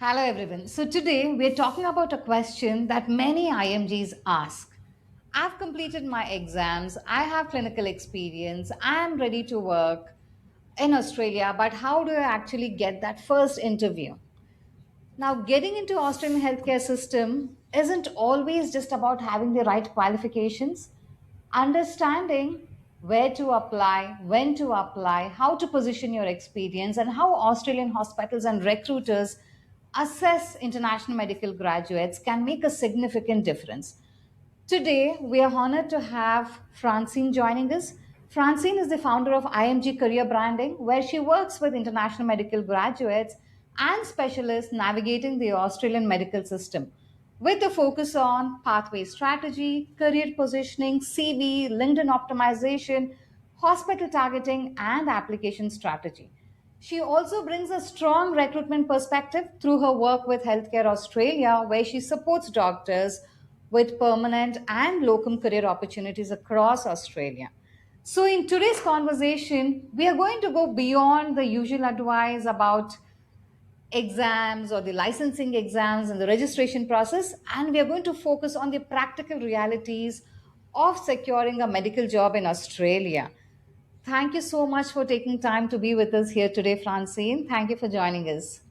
Hello, everyone. So, today we're talking about a question that many IMGs ask. I've completed my exams, I have clinical experience, I'm ready to work in Australia, but how do I actually get that first interview? Now, getting into Australian healthcare system isn't always just about having the right qualifications. Understanding where to apply, when to apply, how to position your experience, and how Australian hospitals and recruiters assess international medical graduates can make a significant difference. Today, we are honored to have Francine joining us. Francine is the founder of IMG Career Branding, where she works with international medical graduates and specialists navigating the Australian medical system with a focus on pathway strategy, career positioning, CV, LinkedIn optimization, hospital targeting, and application strategy. She also brings a strong recruitment perspective through her work with Healthcare Australia, where she supports doctors with permanent and locum career opportunities across Australia. So, in today's conversation, we are going to go beyond the usual advice about exams or the licensing exams and the registration process, and we are going to focus on the practical realities of securing a medical job in Australia. Thank you so much for taking time to be with us here today, Francine. Thank you for joining us.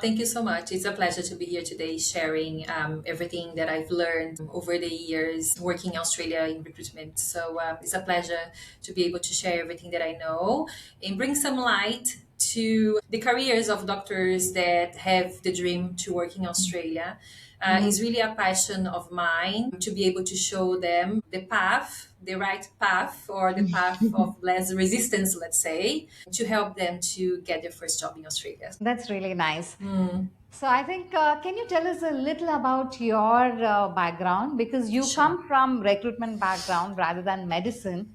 Thank you so much. It's a pleasure to be here today sharing everything that I've learned over the years working in Australia in recruitment. So it's a pleasure to be able to share everything that I know and bring some light to the careers of doctors that have the dream to work in Australia. It's really a passion of mine to be able to show them the path, the right path, or the path of less resistance, let's say, to help them to get their first job in Australia. That's really nice. So, I think, can you tell us a little about your background? Because you Sure. come from recruitment background rather than medicine.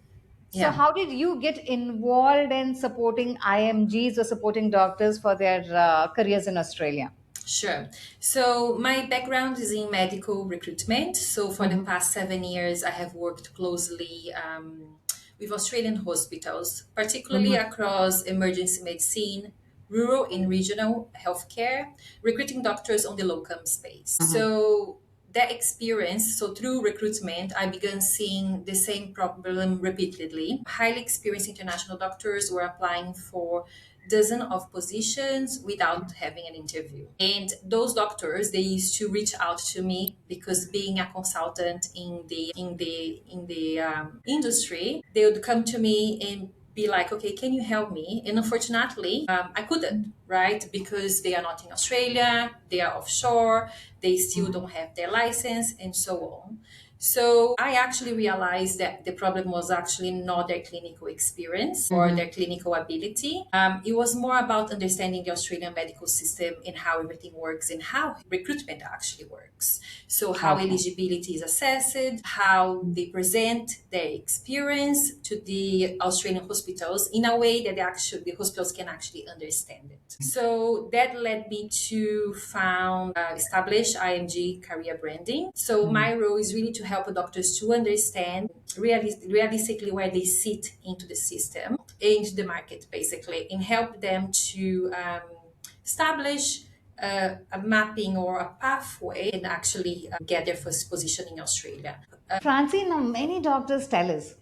So, Yeah, how did you get involved in supporting IMGs or supporting doctors for their careers in Australia? sure. So my background is in medical recruitment. So for the Mhm. past 7 years, I have worked closely with Australian hospitals, particularly Mhm. across emergency medicine, rural and regional healthcare, recruiting doctors on the locum space. Mhm. So that experience, so through recruitment, I began seeing the same problem repeatedly. Highly experienced international doctors were applying for dozen of positions without having an interview. And those doctors, they used to reach out to me because being a consultant in the industry, they would come to me and be like, okay, can you help me? And unfortunately, I couldn't, right? Because they are not in Australia, they are offshore, they still don't have their license, and so on. So I actually realized that the problem was actually not their clinical experience or Mhm. their clinical ability. It was more about understanding the Australian medical system and how everything works and how recruitment actually works. So how Okay. eligibility is assessed, how they present their experience to the Australian hospitals in a way that the hospitals can actually understand it. So that led me to establish IMG Career Branding. So my role is really to help doctors to understand realistically where they sit into the system, into the market, basically, and help them to establish a mapping or a pathway and actually get their first position in Australia. Francine, now many doctors tell us,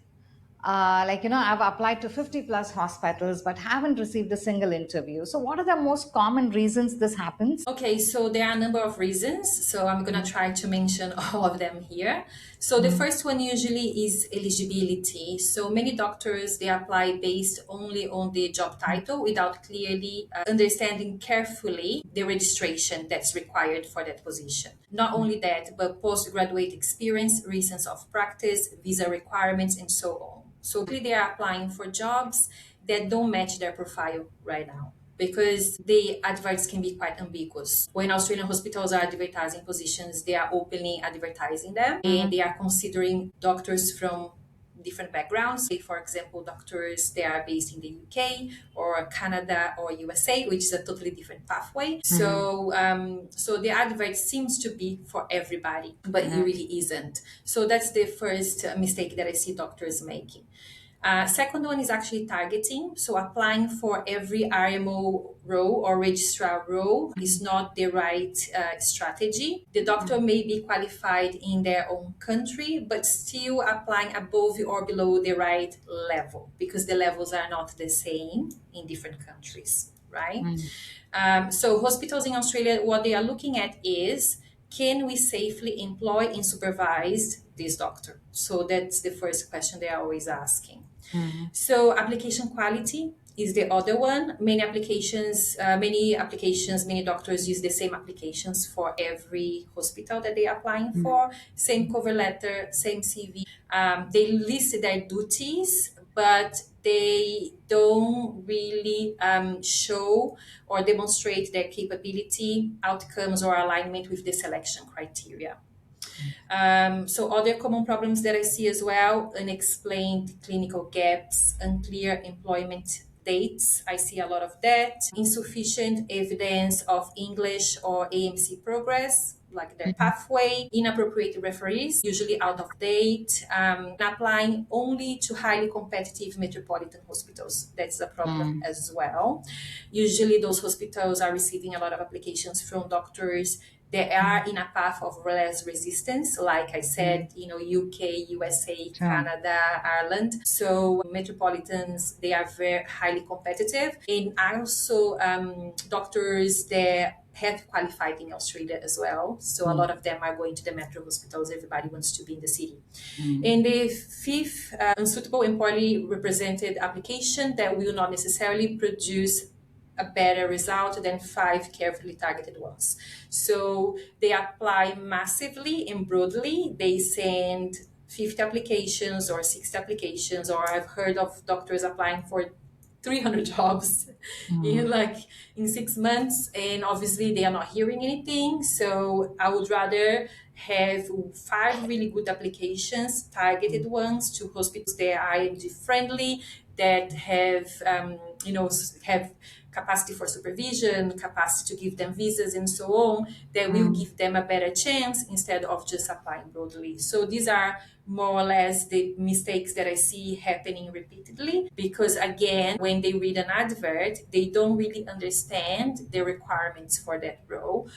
I've applied to 50 plus hospitals but haven't received a single interview. So, what are the most common reasons this happens? Okay, so there are a number of reasons. So I'm going to try to mention all of them here. So the first one usually is eligibility. So many doctors they apply based only on the job title without clearly understanding carefully the registration that's required for that position. Not only that, but postgraduate experience, reasons of practice, visa requirements, and so on. So they are applying for jobs that don't match their profile right now because the adverts can be quite ambiguous. When Australian hospitals are advertising positions, they are openly advertising them and they are considering doctors from different backgrounds. Say, for example, doctors they are based in the UK or Canada or USA, which is a totally different pathway. So the advert seems to be for everybody, but it really isn't. So that's the first mistake that I see doctors making. Second one is actually targeting. So applying for every RMO role or registrar role is not the right strategy. The doctor may be qualified in their own country, but still applying above or below the right level because the levels are not the same in different countries, right? So hospitals in Australia, what they are looking at is, can we safely employ and supervise this doctor? So that's the first question they are always asking. So application quality is the other one. Many doctors use the same applications for every hospital that they are applying for. Same cover letter, same CV. They list their duties, but they don't really show or demonstrate their capability, outcomes, or alignment with the selection criteria. So other common problems that I see as well, unexplained clinical gaps, unclear employment dates. I see a lot of that. Insufficient evidence of English or AMC progress, like their pathway, inappropriate referees, usually out of date, applying only to highly competitive metropolitan hospitals. That's a problem as well. Usually those hospitals are receiving a lot of applications from doctors. They are in a path of less resistance, like I said, UK, USA, Canada, Ireland. So metropolitans, they are very highly competitive. And also doctors that have qualified in Australia as well. So a lot of them are going to the metro hospitals. Everybody wants to be in the city. And the fifth, unsuitable and poorly represented application that will not necessarily produce a better result than 5 carefully targeted ones. So they apply massively and broadly. They send 50 applications or 60 applications, or I've heard of doctors applying for 300 jobs in 6 months, and obviously they are not hearing anything. So I would rather have 5 really good applications, targeted ones to hospitals that are IMG friendly, that have capacity for supervision, capacity to give them visas and so on, that will give them a better chance instead of just applying broadly. So these are more or less the mistakes that I see happening repeatedly, because again, when they read an advert, they don't really understand the requirements for that role.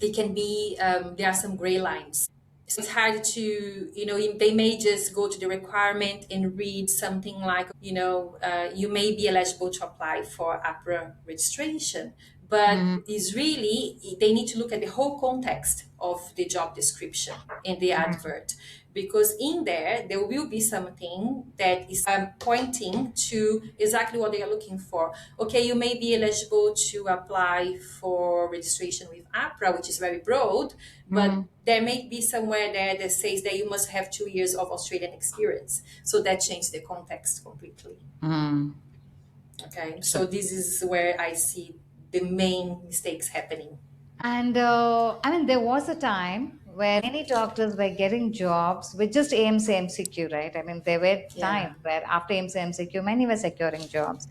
It can be, there are some gray lines. So it's hard to, they may just go to the requirement and read something like, you may be eligible to apply for AHPRA registration. But is really, they need to look at the whole context of the job description in the advert, because in there will be something that is pointing to exactly what they are looking for. Okay, you may be eligible to apply for registration with AHPRA, which is very broad, but there may be somewhere there that says that you must have 2 years of Australian experience. So that changed the context completely. Okay, so this is where I see the main mistakes happening. And there was a time where many doctors were getting jobs with just AMC MCQ, right? There were Yeah. times where after AMC MCQ, many were securing jobs.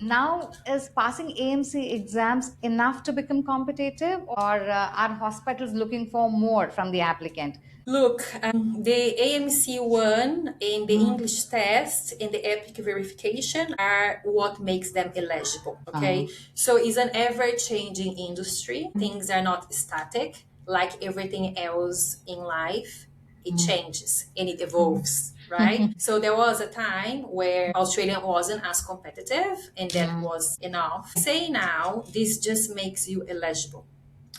Now, is passing AMC exams enough to become competitive, or are hospitals looking for more from the applicant? Look, the AMC one and the English test and the EPIC verification are what makes them eligible. Okay, so it's an ever-changing industry. Things are not static, like everything else in life. It changes and it evolves, right? So there was a time where Australia wasn't as competitive, and that was enough. Say now, this just makes you eligible.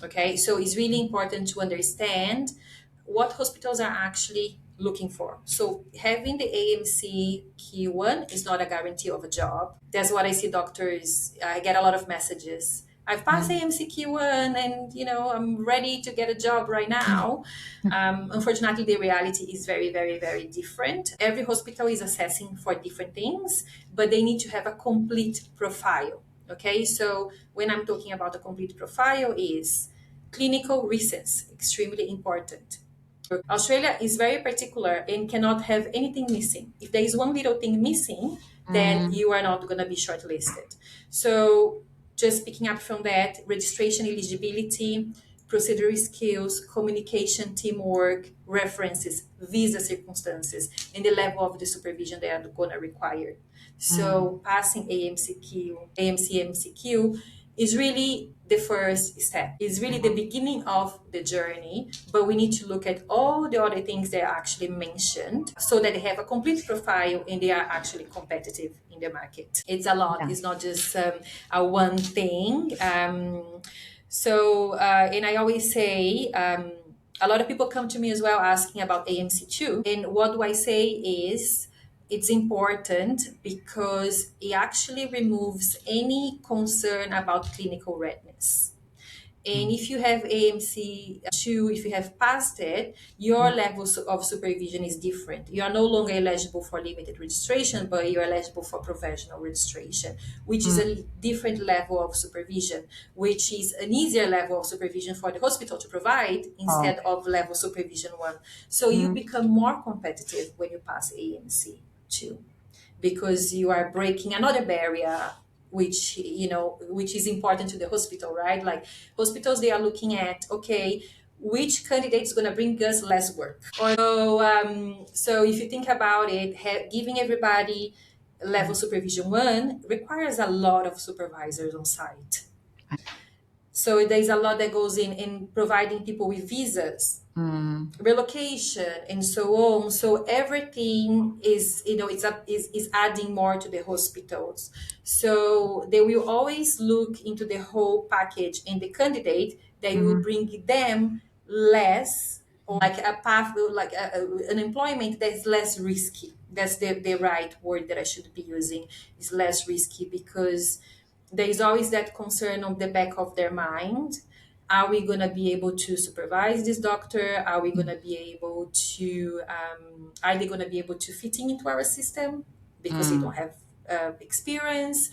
Okay, so it's really important to understand what hospitals are actually looking for. So having the AMC Q1 is not a guarantee of a job. That's what I see doctors, I get a lot of messages. I've passed AMC Q1 and, I'm ready to get a job right now. Unfortunately, the reality is very, very, very different. Every hospital is assessing for different things, but they need to have a complete profile. Okay, so when I'm talking about a complete profile is clinical reasons, extremely important. Australia is very particular and cannot have anything missing. If there is one little thing missing, then you are not going to be shortlisted. So just picking up from that, registration eligibility, procedure skills, communication, teamwork, references, visa circumstances, and the level of the supervision they are going to require. So passing AMC MCQ is really the first step. It's really the beginning of the journey, but we need to look at all the other things that are actually mentioned so that they have a complete profile and they are actually competitive in the market. It's a lot. Yeah. It's not just a one thing. And I always say, a lot of people come to me as well asking about AMC2. And what do I say is, it's important because it actually removes any concern about clinical readiness. And if you have AMC2, if you have passed it, your level of supervision is different. You are no longer eligible for limited registration, but you're eligible for professional registration, which is a different level of supervision, which is an easier level of supervision for the hospital to provide Oh. instead of level supervision one. So you become more competitive when you pass AMC2 because you are breaking another barrier which is important to the hospital, right? Like hospitals, they are looking at, okay, which candidate is going to bring us less work. So if you think about it, giving everybody level supervision one requires a lot of supervisors on site. So there's a lot that goes in providing people with visas, relocation, and so on. So everything is, is adding more to the hospitals. So they will always look into the whole package and the candidate that will bring them less, or like a path, like an employment that's less risky. That's the right word that I should be using, is less risky, because there is always that concern on the back of their mind. Are we going to be able to supervise this doctor? Are we going to be able to, are they going to be able to fit into our system because they don't have experience?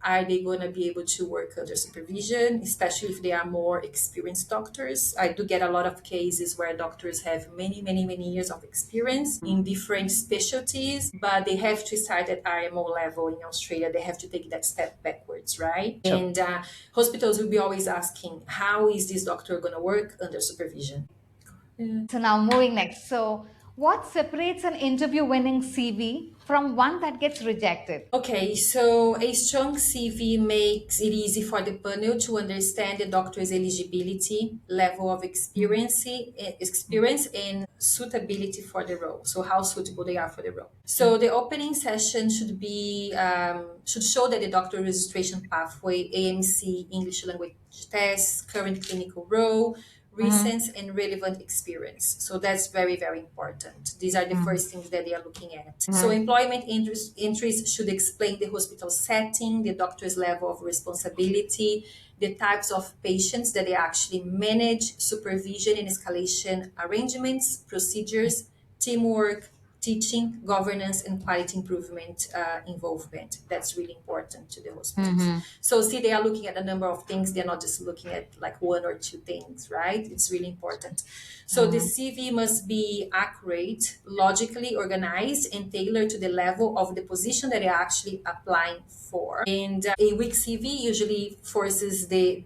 Are they going to be able to work under supervision, especially if they are more experienced doctors? I do get a lot of cases where doctors have many, many, many years of experience in different specialties, but they have to start at IMO level in Australia. They have to take that step backwards, right? Sure. And hospitals will be always asking, how is this doctor going to work under supervision? So now moving next. So what separates an interview winning CV from one that gets rejected? Okay, so a strong CV makes it easy for the panel to understand the doctor's eligibility, level of experience and suitability for the role. So how suitable they are for the role. So the opening session should show that the doctor registration pathway, AMC English language test, current clinical role, recent and relevant experience. So that's very, very important. These are the first things that they are looking at. So employment entries should explain the hospital setting, the doctor's level of responsibility, the types of patients that they actually manage, supervision and escalation arrangements, procedures, teamwork, teaching, governance, and quality improvement involvement. That's really important to the hospitals. So, see, they are looking at a number of things. They're not just looking at like one or two things, right? It's really important. So, the CV must be accurate, logically organized, and tailored to the level of the position that they're actually applying for. And a weak CV usually forces the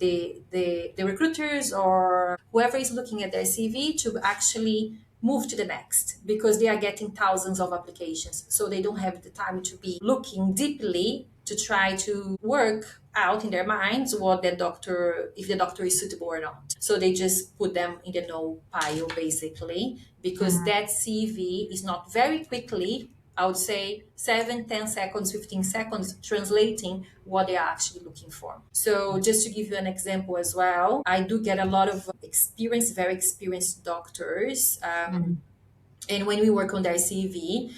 recruiters or whoever is looking at their CV to actually move to the next, because they are getting thousands of applications. So they don't have the time to be looking deeply to try to work out in their minds what the doctor, if the doctor is suitable or not. So they just put them in the no pile, basically, because that CV is not very quickly, I would say 7, 10 seconds, 15 seconds, translating what they are actually looking for. So just to give you an example as well, I do get a lot of very experienced doctors. And when we work on their CV,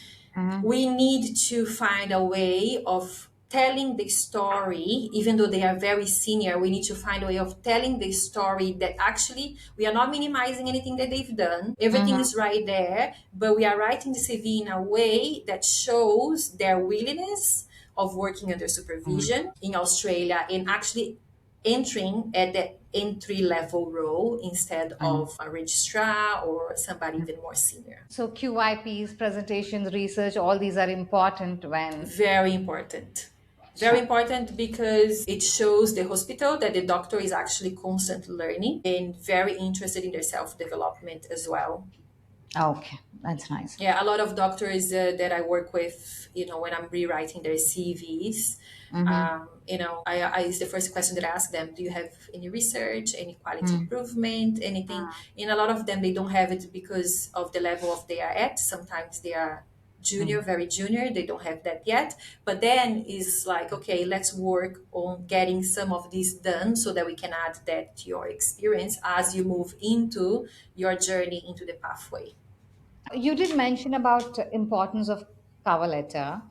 we need to find a way of telling the story. Even though they are very senior, we need to find a way of telling the story that actually we are not minimizing anything that they've done. Everything is right there, but we are writing the CV in a way that shows their willingness of working under supervision in Australia and actually entering at the entry level role instead of a registrar or somebody even more senior. So QIPs, presentations, research, all these are important when. Very important. Very Sure. important because it shows the hospital that the doctor is actually constantly learning and very interested in their self development as well. Okay, that's nice. Yeah, a lot of doctors that I work with, when I'm rewriting their CVs, Mm-hmm. it's the first question that I ask them: Do you have any research, any quality improvement, anything? And a lot of them they don't have it because of the level of they are at. Sometimes they are junior, very junior, they don't have that yet. But then is like, okay, let's work on getting some of this done so that we can add that to your experience as you move into your journey into the pathway. You did mention about importance of cover letter.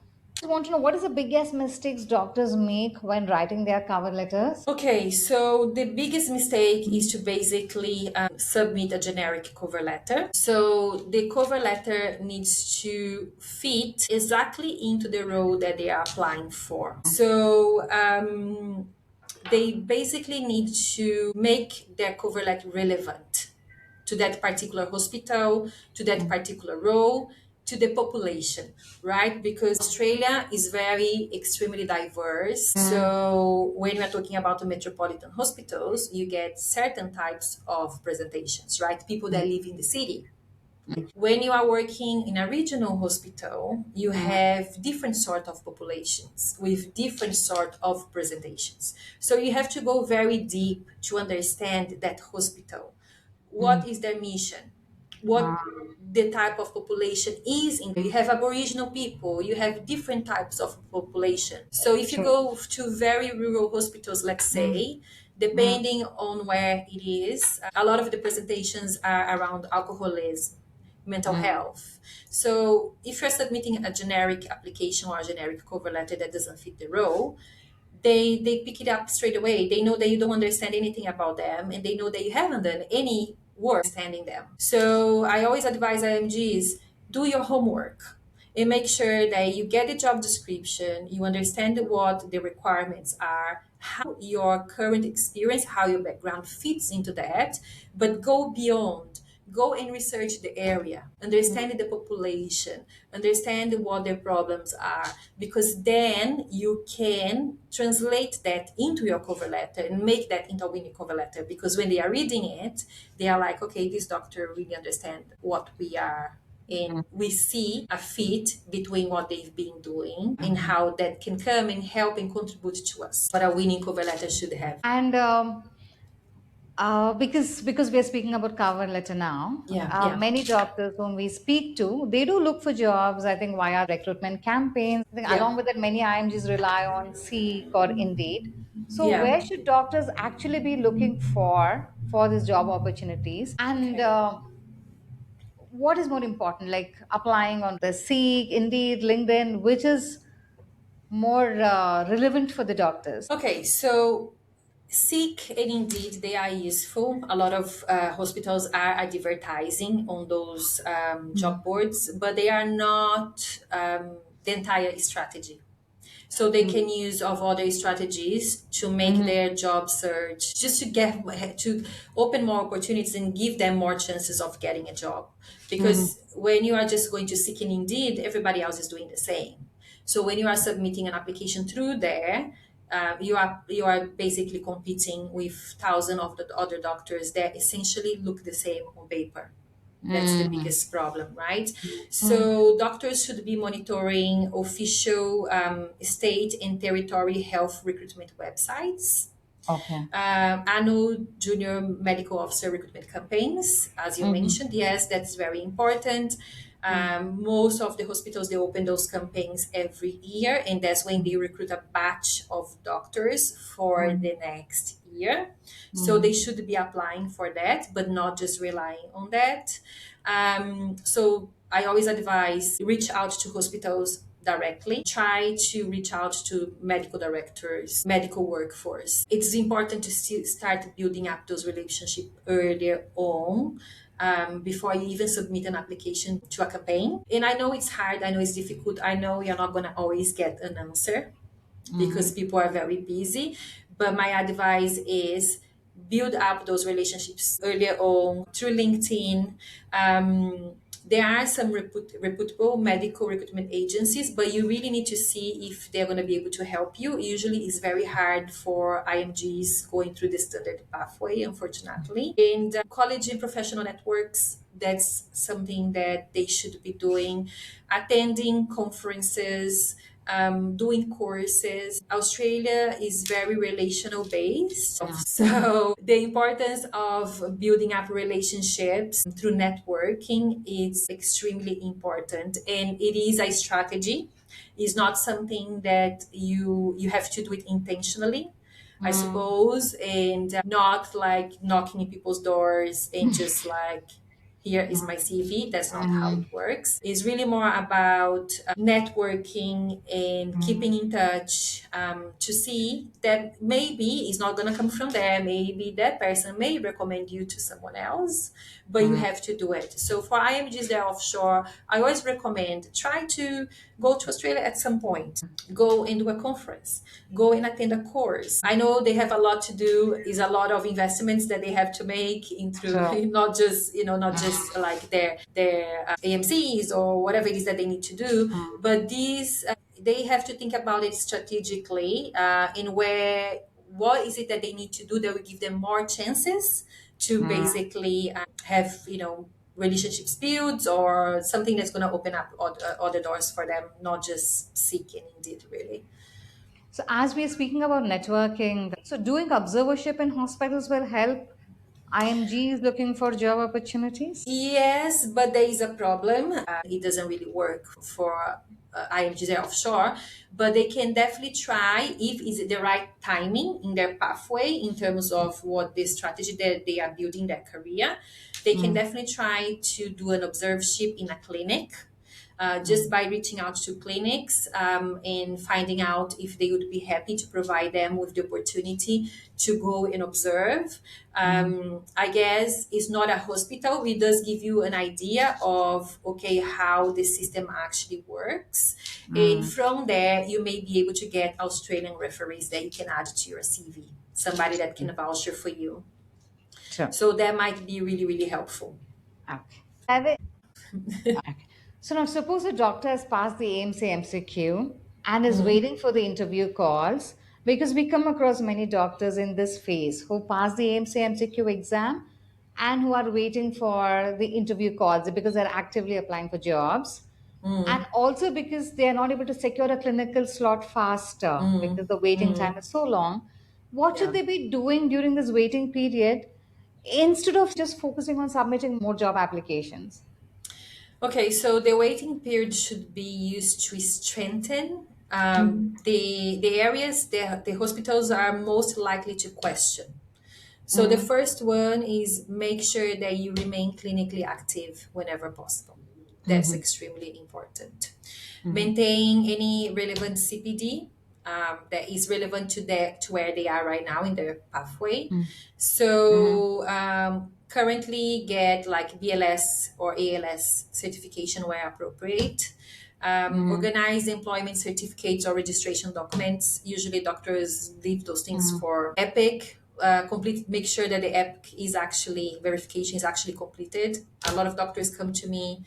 I want to know what is the biggest mistakes doctors make when writing their cover letters? Okay, so the biggest mistake is to basically submit a generic cover letter. So the cover letter needs to fit exactly into the role that they are applying for. So they basically need to make their cover letter relevant to that particular hospital, to that particular role, to the population, right? Because Australia is very extremely diverse. So when we're talking about the metropolitan hospitals, you get certain types of presentations, right? People that live in the city. When you are working in a regional hospital, you have different sort of populations with different sort of presentations. So you have to go very deep to understand that hospital. What is their mission? What the type of population is in. You have aboriginal people, you have different types of population. So if you True. go to very rural hospitals, let's say, depending on where it is, a lot of the presentations are around alcoholism, mental health. So if you're submitting a generic application or a generic cover letter that doesn't fit the role, they pick it up straight away. They know that you don't understand anything about them, and they know that you haven't done any work understanding them. So I always advise IMGs, do your homework and make sure that you get the job description, you understand what the requirements are, how your current experience, how your background fits into that, but go beyond. Go and research the area, understand the population, understand what their problems are, because then you can translate that into your cover letter and make that into a winning cover letter. Because when they are reading it, they are like, okay, this doctor really understands what we are, and we see a fit between what they've been doing and how that can come and help and contribute to us. What a winning cover letter should have. And because we are speaking about cover letter now, Yeah, yeah, many doctors whom we speak to, they do look for jobs. I think via recruitment campaigns. I think yeah, along with that, many IMGs rely on Seek or Indeed. So yeah. where should doctors actually be looking for these job opportunities? And Okay. what is more important, like applying on the Seek, Indeed, LinkedIn, which is more relevant for the doctors? Okay, so Seek and Indeed, they are useful. A lot of hospitals are advertising on those job boards, but they are not the entire strategy. So they can use of other strategies to make Mhm. their job search, just to get to open more opportunities and give them more chances of getting a job. Mhm. Because when you are just going to Seek and Indeed, everybody else is doing the same. So when you are submitting an application through there, you are basically competing with thousands of the other doctors that essentially look the same on paper. That's the Mhm. biggest problem, right? Mhm. So doctors should be monitoring official state and territory health recruitment websites, Okay. annual junior medical officer recruitment campaigns, as you Mhm. mentioned. Yes, that's very important. Most of the hospitals they open those campaigns every year, and that's when they recruit a batch of doctors for Mhm. the next year. So they Mhm. should be applying for that, but not just relying on that. So I always advise reach out to hospitals directly. Try to reach out to medical directors, medical workforce. It's important to start building up those relationships earlier on. Before you even submit an application to a campaign. And I know it's hard, I know it's difficult, I know you're not going to always get an answer because Mhm. people are very busy. But my advice is build up those relationships earlier on through LinkedIn. There are some reputable medical recruitment agencies, but you really need to see if they're going to be able to help you. Usually, it's very hard for IMGs going through the standard pathway, unfortunately. And college and professional networks, that's something that they should be doing, attending conferences, doing courses. Australia is very relational based. So the importance of building up relationships through networking is extremely important. And it is a strategy. It's not something that you have to do it intentionally. I suppose, and not like knocking in people's doors and just like, here is my CV. That's not how it works. It's really more about networking and keeping in touch, to see that maybe it's not going to come from there. Maybe that person may recommend you to someone else, but you have to do it. So for IMGs that are offshore, I always recommend try to go to Australia at some point, go and do a conference, go and attend a course. I know they have a lot to do, is a lot of investments that they have to make into not just, not just like their AMCs or whatever it is that they need to do, but these they have to think about it strategically, in where what is it that they need to do that will give them more chances to basically have relationships built or something that's going to open up other doors for them, not just seeking indeed really. So, as we are speaking about networking, so doing observership in hospitals will help IMGs looking for job opportunities. Yes, but there is a problem. It doesn't really work for IMGs that are offshore, but they can definitely try if it's the right timing in their pathway in terms of what the strategy that they are building their career. They can definitely try to do an observership in a clinic, just by reaching out to clinics, and finding out if they would be happy to provide them with the opportunity to go and observe. I guess it's not a hospital. It does give you an idea of, okay, how the system actually works. And from there, you may be able to get Australian referees that you can add to your CV, somebody that can vouch for you. Sure. So that might be really, really helpful. Okay. Okay. So now suppose a doctor has passed the AMC MCQ and is waiting for the interview calls, because we come across many doctors in this phase who pass the AMC MCQ exam and who are waiting for the interview calls because they're actively applying for jobs, and also because they are not able to secure a clinical slot faster because the waiting time is so long. What should Yeah. they be doing during this waiting period instead of just focusing on submitting more job applications? Okay, so the waiting period should be used to strengthen the areas the hospitals are most likely to question. So the first one is make sure that you remain clinically active whenever possible. That's extremely important. Maintain any relevant CPD, that is relevant to where they are right now in their pathway. So currently get like BLS or ALS certification where appropriate. Organize employment certificates or registration documents. Usually doctors leave those things for EPIC. Make sure that the EPIC is actually, verification is actually completed. A lot of doctors come to me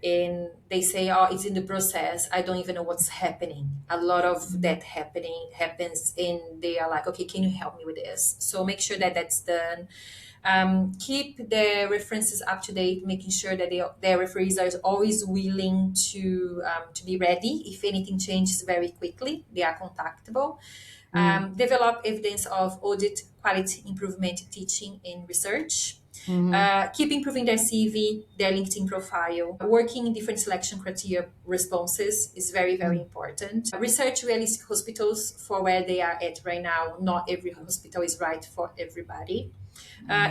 and they say, oh, it's in the process, I don't even know what's happening. A lot of that happens and they are like, okay, can you help me with this? So make sure that that's done. Keep the references up to date, making sure that their referees are always willing to be ready. If anything changes very quickly, they are contactable. Develop evidence of audit, quality improvement, teaching, and research. Keep improving their CV, their LinkedIn profile. Working in different selection criteria responses is very, very important. Research realistic hospitals for where they are at right now. Not every hospital is right for everybody.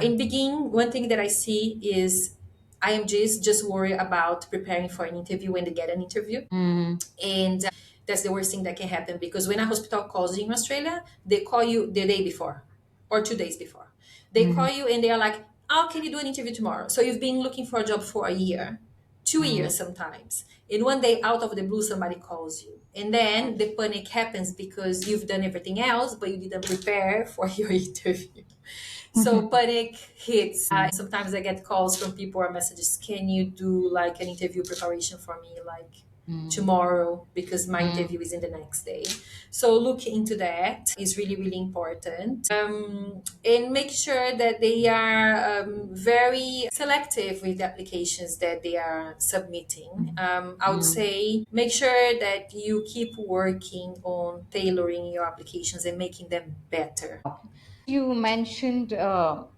In begin, one thing that I see is IMGs just worry about preparing for an interview when they get an interview. And that's the worst thing that can happen, because when a hospital calls you in Australia, they call you the day before or 2 days before. They call you and they are like, oh, can you do an interview tomorrow? So you've been looking for a job for a year, 2 years sometimes. And one day out of the blue, somebody calls you. And then the panic happens because you've done everything else, but you didn't prepare for your interview. So panic hits. Sometimes I get calls from people or messages, can you do like an interview preparation for me, like tomorrow, because my interview is in the next day. So look into that is really, really important. And make sure that they are very selective with the applications that they are submitting. I would say make sure that you keep working on tailoring your applications and making them better. You mentioned a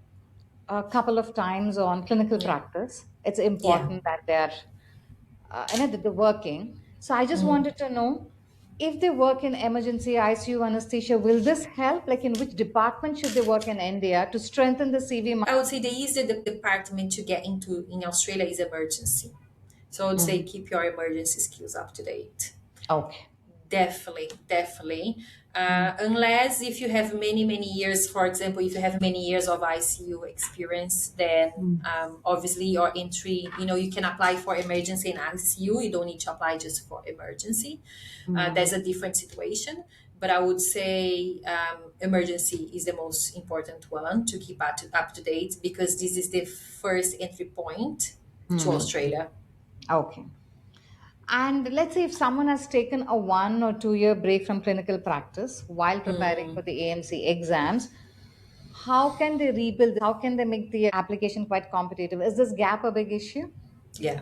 couple of times on clinical Yeah. practice. It's Yeah. important that they're that they're working. So I just wanted to know if they work in emergency ICU anesthesia, will this help? Like in which department should they work in India to strengthen the CV? I would say the easier the department to get into in Australia is emergency. So I would say Mhm. keep your emergency skills up to date. Okay. Definitely, definitely. Mm, Unless if you have many, many years, for example, if you have many years of ICU experience, then mm, obviously your entry, you can apply for emergency in ICU. You don't need to apply just for emergency. mm. That's a different situation. But I would say emergency is the most important one to keep up to date because this is the first entry point to Mm. Australia. Okay. And let's say if someone has taken a 1 or 2 year break from clinical practice while preparing for the AMC exams, how can they rebuild? How can they make the application quite competitive? Is this gap a big issue? Yeah,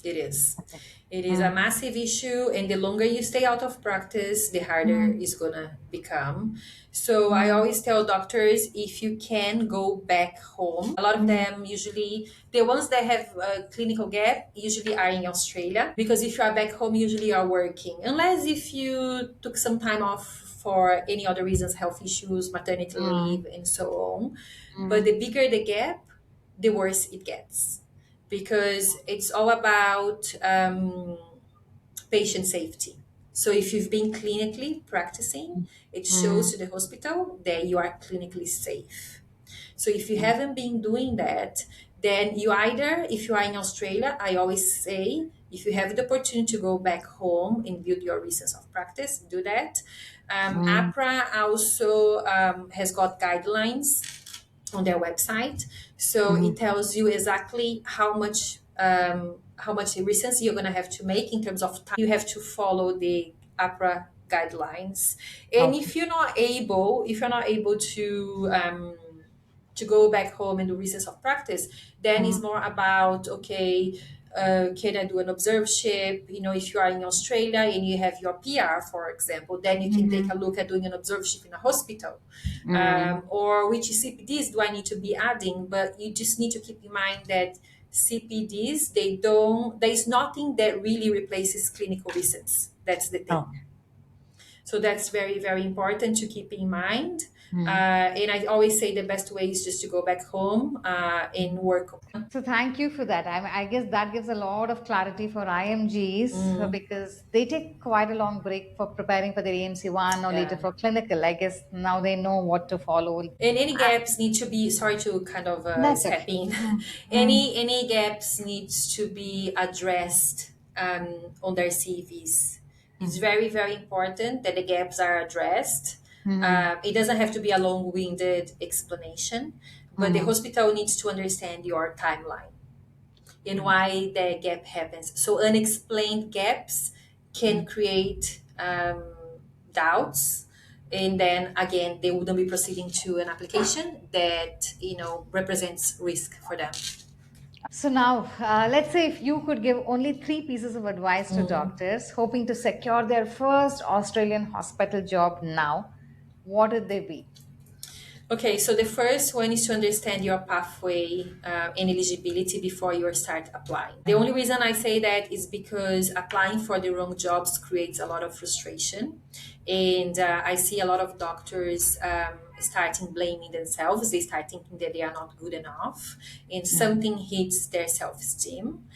it is. Okay. It is a Mm, massive issue, and the longer you stay out of practice, the harder mm, it's gonna become. So I mm, always tell doctors if you can go back home. A lot of mm, them usually the ones that have a clinical gap usually are in Australia because if you are back home, usually you are working, unless if you took some time off for any other reasons, health issues, maternity mm, leave, and so on. But mm, the bigger the gap, the worse it gets because it's all about patient safety. So if you've been clinically practicing, it shows mm, to the hospital that you are clinically safe. So if you mm, haven't been doing that, then you either, if you are in Australia, I always say, if you have the opportunity to go back home and build your reasons of practice, do that. mm, AHPRA also has got guidelines on their website. So it mm. tells you exactly how much recency you're going to have to make in terms of time. You have to follow the APRA guidelines. And Okay. if you're not able to go back home and do reasons of practice, then it's Mm, more about okay, can I do an observership? If you are in Australia and you have your PR, for example, then you can take mhm, a look at doing an observership in a hospital. mm. Or which CPDs do I need to be adding? But you just need to keep in mind that CPDs, there is nothing that really replaces clinical research. That's the thing. Okay. So that's very, very important to keep in mind. Mm. And I always say the best way is just to go back home and work. So thank you for that. I guess that gives a lot of clarity for IMGs because they take quite a long break for preparing for their AMC one or later Yeah. for clinical. I guess now they know what to follow. And any gaps need to be, sorry to kind of That's step okay. in. Mm, mm, Any gaps needs to be addressed on their CVs. It's mm, very, very important that the gaps are addressed. mm, It doesn't have to be a long-winded explanation, but the mm, hospital needs to understand your timeline and why the gap happens. So unexplained gaps can mm. create doubts, and then again they wouldn't be proceeding to an application that represents risk for them. So now, let's say if you could give only three pieces of advice to doctors hoping to secure their first Australian hospital job now, what would they be? Okay, so the first one is to understand your pathway and eligibility before you start applying. The only reason I say that is because applying for the wrong jobs creates a lot of frustration. And I see a lot of doctors starting blaming themselves. They start thinking that they are not good enough, and Mm, something hits their self esteem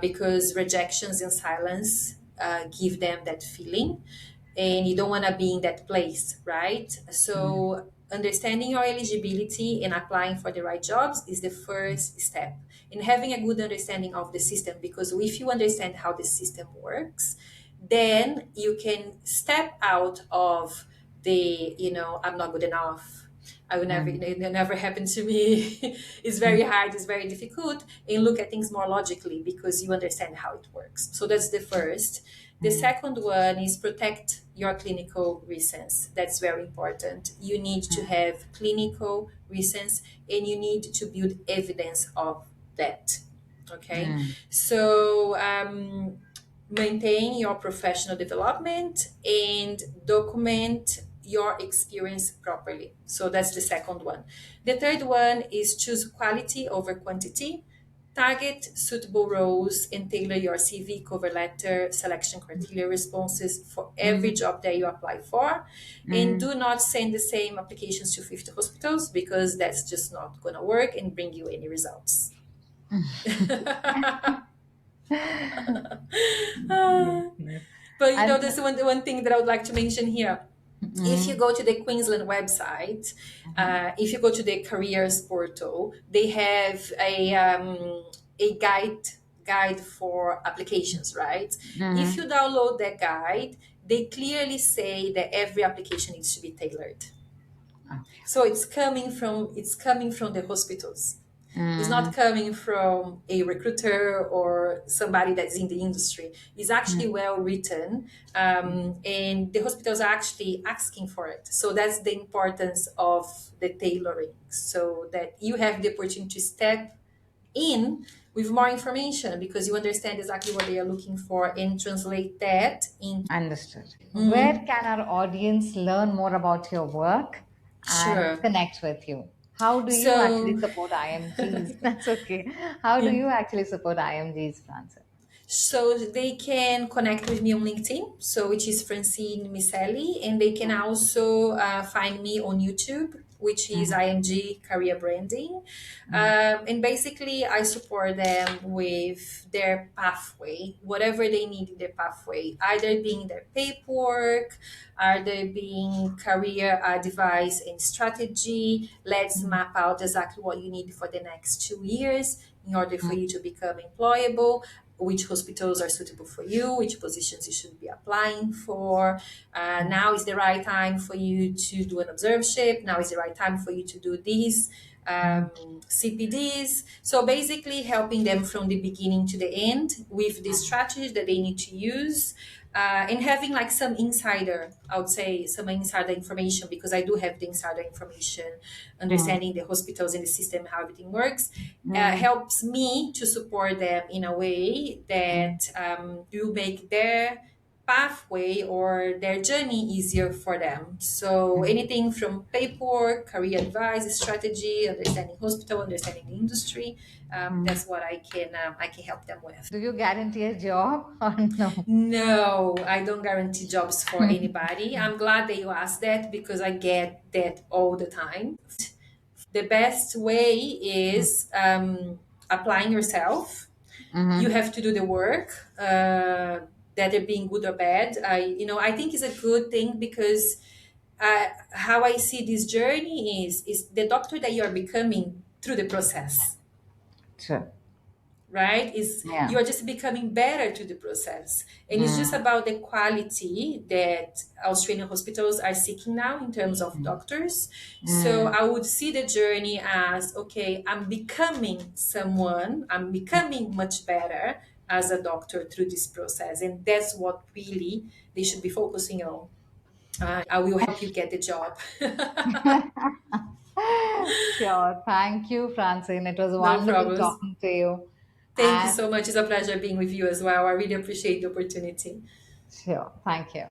because rejections and silence give them that feeling and you don't want to be in that place, right? mm, So, understanding your eligibility and applying for the right jobs is the first step in having a good understanding of the system. Because if you understand how the system works, then you can step out of I'm not good enough. I would never, Mm. it never happened to me. It's very hard, it's very difficult, and look at things more logically because you understand how it works. So that's the first. The Mm. second one is protect your clinical reasons. That's very important. You need to have clinical reasons and you need to build evidence of that. Okay. Mm. So, maintain your professional development and document your experience properly. So that's the second one. The third one is choose quality over quantity. Target suitable roles and tailor your CV, cover letter, selection criteria responses for every Mm. job that you apply for. And Mm. do not send the same applications to 50 hospitals because that's just not going to work and bring you any results. Yes, yes. But And there's one thing that I would like to mention here. If you mm. go to the Queensland website, if you go to the careers portal, they have a guide for applications, right? If Mm. you download that guide, they clearly say that every application needs to be tailored. Okay. So it's coming from the hospitals. It's not Mm. coming from a recruiter or somebody that's in the industry. It's actually Mm. well written, and the hospitals are actually asking for it. So that's the importance of the tailoring, so that you have the opportunity to step in with more information because you understand exactly what they are looking for and translate that into. Understood. Where Mhm. can our audience learn more about your work and Sure. connect with you? How do you actually So, support IMGs? That's okay. How do yeah. you actually support IMGs, Francis? So they can connect with me on LinkedIn, so which is Francine Miceli, and they can also find me on YouTube, which is Mm. IMG Career Branding. Mm. And basically, I support them with their pathway, whatever they need in their pathway, either being their paperwork, either being career advice and strategy. Let's Mm. map out exactly what you need for the next 2 years in order for Mm. you to become employable, which hospitals are suitable for you, which positions you should be applying for. Mm. Now is the right time for you to do an observership. Now is the right time for you to do these Mm. CPDs. So basically, helping them from the beginning to the end with the Mm. strategies that they need to use. And having like some insider, I would say some insider information because I do have the insider information, Mm. understanding the hospitals and the system, how everything works, Mm. helps me to support them in a way Mm. that will make their pathway or their journey easier for them. So Mm. anything from paperwork, career advice, strategy, understanding hospital, understanding the industry, Mm. that's what I can help them with. Do you guarantee a job or no? No, I don't guarantee jobs for anybody. I'm glad that you asked that because I get that all the time. The best way is applying yourself. You Mm-hmm. have to do the work, that they're being good or bad. I think it's a good thing because how I see this journey is the doctor that you are becoming through the process, Sure. right? Is Yeah. you are just becoming better to the process, and it's just Mm. about the quality that Australian hospitals are seeking now in terms of Mm. doctors. So Mm. I would see the journey as, okay, I'm becoming much better as a doctor through this process, and that's what really they should be focusing on. I will help you get the job. Sure. Thank you, Francine. It was No wonderful problems. talking to you. Thank you And so much. It's a pleasure being with you as well. I really appreciate the opportunity. sure. Thank you.